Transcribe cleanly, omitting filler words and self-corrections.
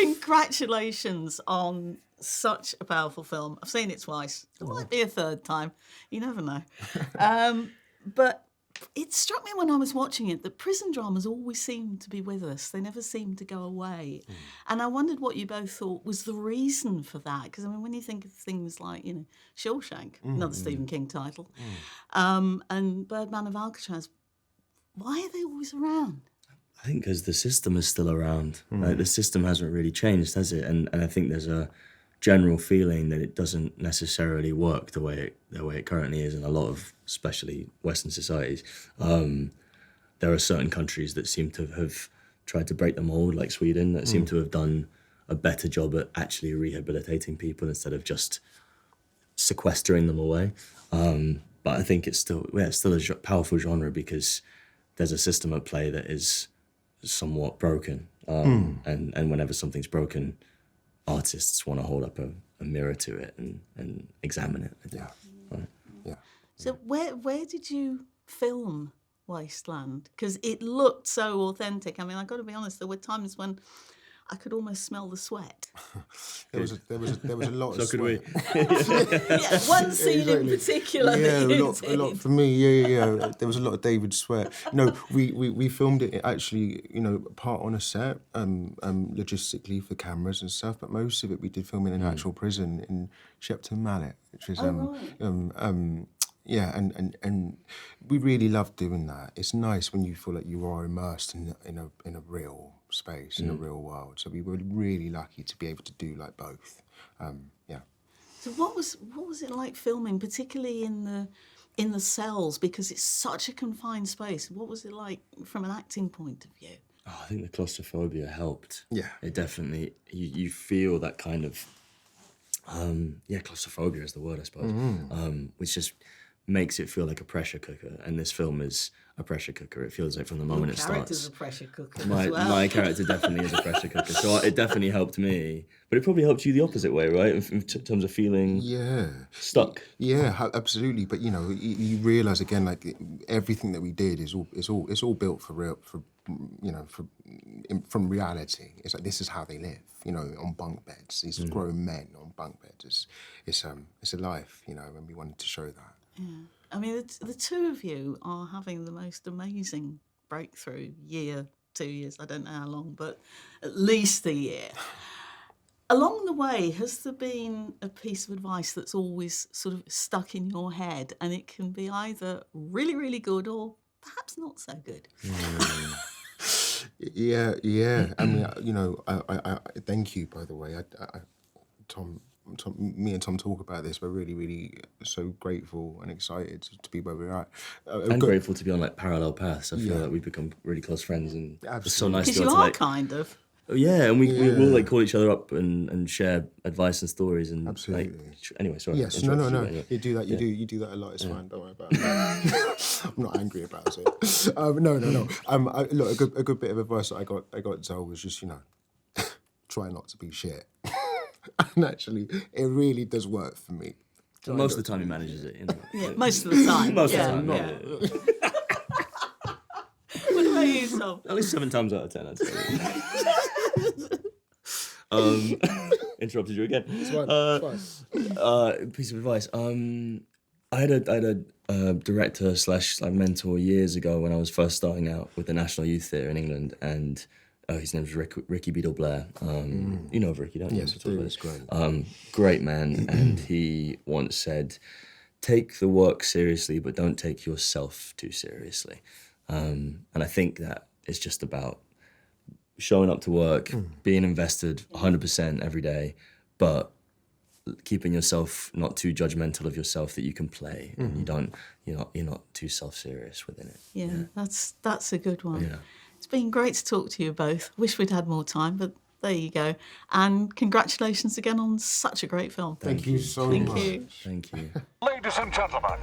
Congratulations on such a powerful film. I've seen it twice. There might be a third time. You never know. But it struck me when I was watching it that prison dramas always seem to be with us. They never seem to go away. And I wondered what you both thought was the reason for that. Because, I mean, when you think of things like, Shawshank, another Stephen King title, and Birdman of Alcatraz, why are they always around? I think because the system is still around. Like, the system hasn't really changed, has it? And I think there's a general feeling that it doesn't necessarily work the way it currently is in a lot of, especially Western societies. There are certain countries that seem to have tried to break the mold, like Sweden, that seem to have done a better job at actually rehabilitating people instead of just sequestering them away. But I think it's still a powerful genre because there's a system at play that is somewhat broken. And whenever something's broken, artists want to hold up a mirror to it and examine it. I think. Yeah. So where did you film Wasteland? Because it looked so authentic. I mean, I've got to be honest, there were times when I could almost smell the sweat. There was a lot of So sweat. Yeah, one scene in particular. Yeah, that you a lot did. for me. Yeah. There was a lot of David sweat. No, we filmed it actually, part on a set, logistically for cameras and stuff. But most of it we did film in an actual prison in Shepton Mallet, which is yeah, and we really love doing that. It's nice when you feel like you are immersed in a real space, in a real world. So we were really lucky to be able to do like both. Yeah. So what was it like filming, particularly in the cells, because it's such a confined space? What was it like from an acting point of view? Oh, I think the claustrophobia helped. Yeah. It definitely, you feel that kind of, claustrophobia is the word, I suppose, which just makes it feel like a pressure cooker. And this film is a pressure cooker. It feels like from the moment it starts. Your character's a pressure cooker My, as well. my character definitely is a pressure cooker. So it definitely helped me. But it probably helped you the opposite way, right? In terms of feeling stuck. Yeah, absolutely. But you realise again, like everything that we did is all built for real, from reality. It's like this is how they live, on bunk beds. These grown men on bunk beds. It's a life, and we wanted to show that. Yeah. I mean, the two of you are having the most amazing breakthrough year, 2 years, I don't know how long, but at least a year. Along the way, has there been a piece of advice that's always sort of stuck in your head, and it can be either really, really good or perhaps not so good? Yeah. I mean, I thank you, by the way. Tom, me and Tom talk about this. We're really, really so grateful and excited to be where we're at. And grateful to be on like parallel paths. I feel like we've become really close friends, and it's so nice to Because be you able to are like, kind of. yeah, and we'll like call each other up and share advice and stories and Absolutely. Anyway, sorry. Yes, no. You do that. You do that a lot. It's fine. Don't worry about it. I'm not angry about it. No. Look, a good bit of advice that I got Zoe was just try not to be shit. And actually, it really does work for me. Most of the time he manages it. Yeah, most of the time. Most yeah, of the time. yeah. What about you, Tom? At least 7 times out of 10, I'd say. Interrupted you again. It's fine. Piece of advice. I had a director / mentor years ago when I was first starting out with the National Youth Theatre in England, and his name's Rikki Beadle-Blair. You know of Rikki, don't you? Yes, I do. It's great. Great man, and he once said, "Take the work seriously, but don't take yourself too seriously." And I think that it's just about showing up to work, being invested 100% every day, but keeping yourself not too judgmental of yourself, that you can play and you're not too self-serious within it. Yeah, that's a good one. Yeah. It's been great to talk to you both. Wish we'd had more time, but there you go. And congratulations again on such a great film. Thank you so much. Thank you. Thank you. Ladies and gentlemen,